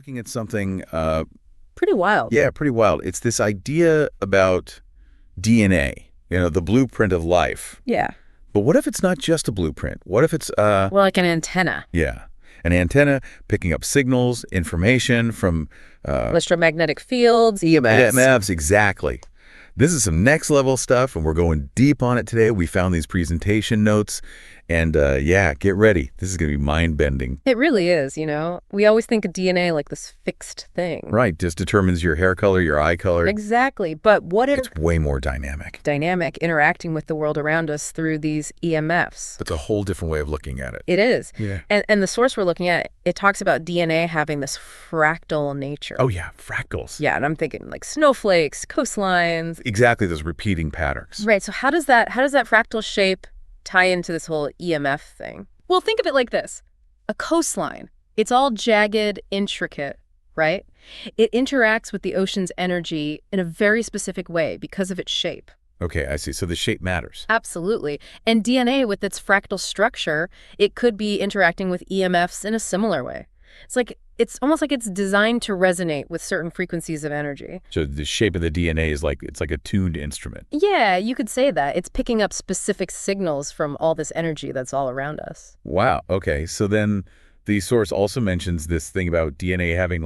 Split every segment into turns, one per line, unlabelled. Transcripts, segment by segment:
looking at something,
Pretty wild.
yeah, pretty wild. It's this idea about DNA, the blueprint of life.
Yeah.
But what if it's not just a blueprint? What if it's,
Well, like an antenna.
yeah, an antenna picking up signals, information from
Electromagnetic fields, EMS.
EMFs, exactly. This is some next level stuff, and we're going deep on it today. We found these presentation notes, and yeah, get ready. This is going to be mind-bending.
It really is, We always think of DNA like this fixed thing.
Right, just determines your hair color, your eye color.
Exactly. But what if
It's way more dynamic.
dynamic interacting with the world around us through these EMFs?
That's a whole different way of looking at it.
It is.
Yeah.
And the source we're looking at, it talks about DNA having this fractal nature.
Oh, yeah, fractals.
Yeah, and I'm thinking like snowflakes, coastlines.
Exactly, those repeating patterns.
Right. So how does that fractal shape tie into this whole EMF thing? Well, think of it like this. A coastline. It's all jagged, intricate, right? It interacts with the ocean's energy in a very specific way because of its shape.
Okay, I see. So the shape matters.
Absolutely. And DNA, with its fractal structure, it could be interacting with EMFs in a similar way. It's almost like it's designed to resonate with certain frequencies of energy.
So the shape of the DNA is it's like a tuned instrument.
Yeah, you could say that. It's picking up specific signals from all this energy that's all around us.
Wow. Okay. So then the source also mentions this thing about DNA having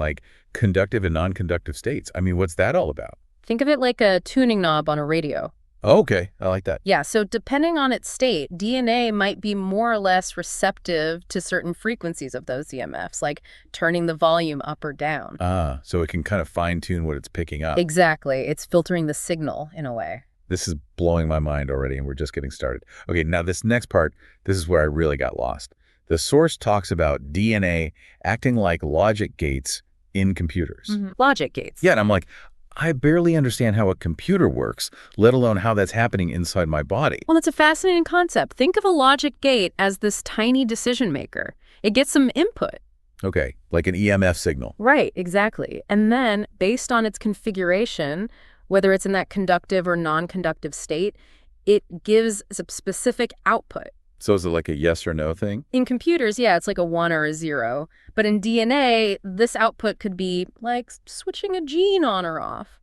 conductive and non-conductive states. I mean, what's that all about?
Think of it like a tuning knob on a radio.
Oh, okay. I like that.
Yeah, so depending on its state, DNA might be more or less receptive to certain frequencies of those EMFs, like turning the volume up or down.
So it can kind of fine-tune what it's picking up.
Exactly. It's filtering the signal in a way.
This is blowing my mind already, and we're just getting started. Okay, now this next part, this is where I really got lost. The source talks about DNA acting like logic gates in computers.
Mm-hmm. Logic gates.
Yeah, and I'm like, I barely understand how a computer works, let alone how that's happening inside my body.
Well, it's a fascinating concept. Think of a logic gate as this tiny decision maker. It gets some input.
Okay, like an EMF signal.
Right, exactly. And then, based on its configuration, whether it's in that conductive or non-conductive state, it gives a specific output.
So is it like a yes or no thing?
In computers, yeah, it's like a 1 or a 0. But in DNA, this output could be like switching a gene on or off,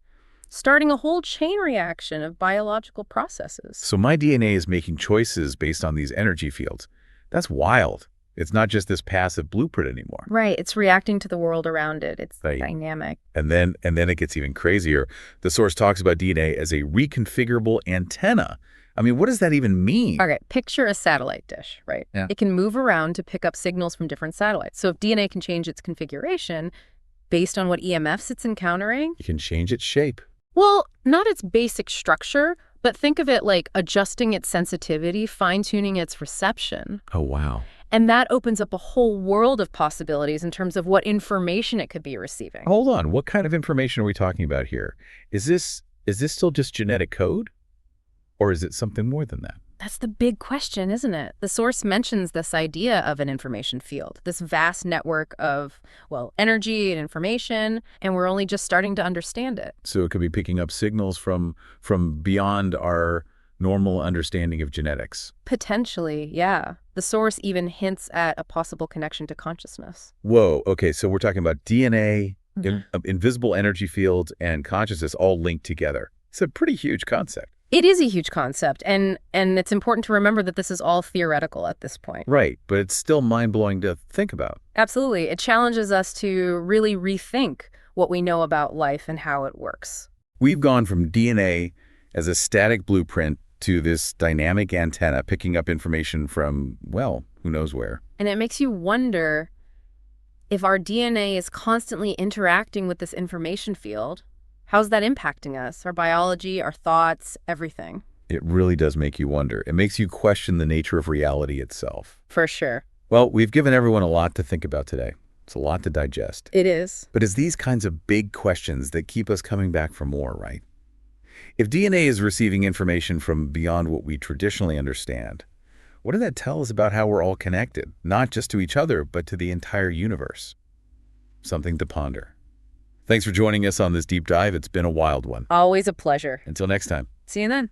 starting a whole chain reaction of biological processes.
So my DNA is making choices based on these energy fields. That's wild. It's not just this passive blueprint anymore.
Right. It's reacting to the world around it. It's
Right.
dynamic.
And then it gets even crazier. The source talks about DNA as a reconfigurable antenna. I mean, what does that even mean?
All right, picture a satellite dish, right?
Yeah.
It can move around to pick up signals from different satellites. So if DNA can change its configuration based on what EMFs it's encountering,
You can change its shape.
well, not its basic structure, but think of it like adjusting its sensitivity, fine-tuning its reception.
Oh, wow.
And that opens up a whole world of possibilities in terms of what information it could be receiving.
Hold on. What kind of information are we talking about here? Is this still just genetic code? Or is it something more than that?
That's the big question, isn't it? The source mentions this idea of an information field, this vast network of, energy and information, and we're only just starting to understand it.
So it could be picking up signals from beyond our normal understanding of genetics.
Potentially, yeah. The source even hints at a possible connection to consciousness.
Whoa. Okay, so we're talking about DNA, invisible energy fields, and consciousness all linked together. It's a pretty huge concept.
It is a huge concept, and it's important to remember that this is all theoretical at this point.
Right, but it's still mind-blowing to think about.
Absolutely. It challenges us to really rethink what we know about life and how it works.
We've gone from DNA as a static blueprint to this dynamic antenna picking up information from, who knows where.
And it makes you wonder if our DNA is constantly interacting with this information field. How's that impacting us? Our biology, our thoughts, everything.
It really does make you wonder. It makes you question the nature of reality itself.
For sure.
Well, we've given everyone a lot to think about today. It's a lot to digest.
It is.
But it's these kinds of big questions that keep us coming back for more, right? If DNA is receiving information from beyond what we traditionally understand, what does that tell us about how we're all connected, not just to each other, but to the entire universe? Something to ponder. Thanks for joining us on this deep dive. It's been a wild one.
Always a pleasure.
Until next time.
See you then.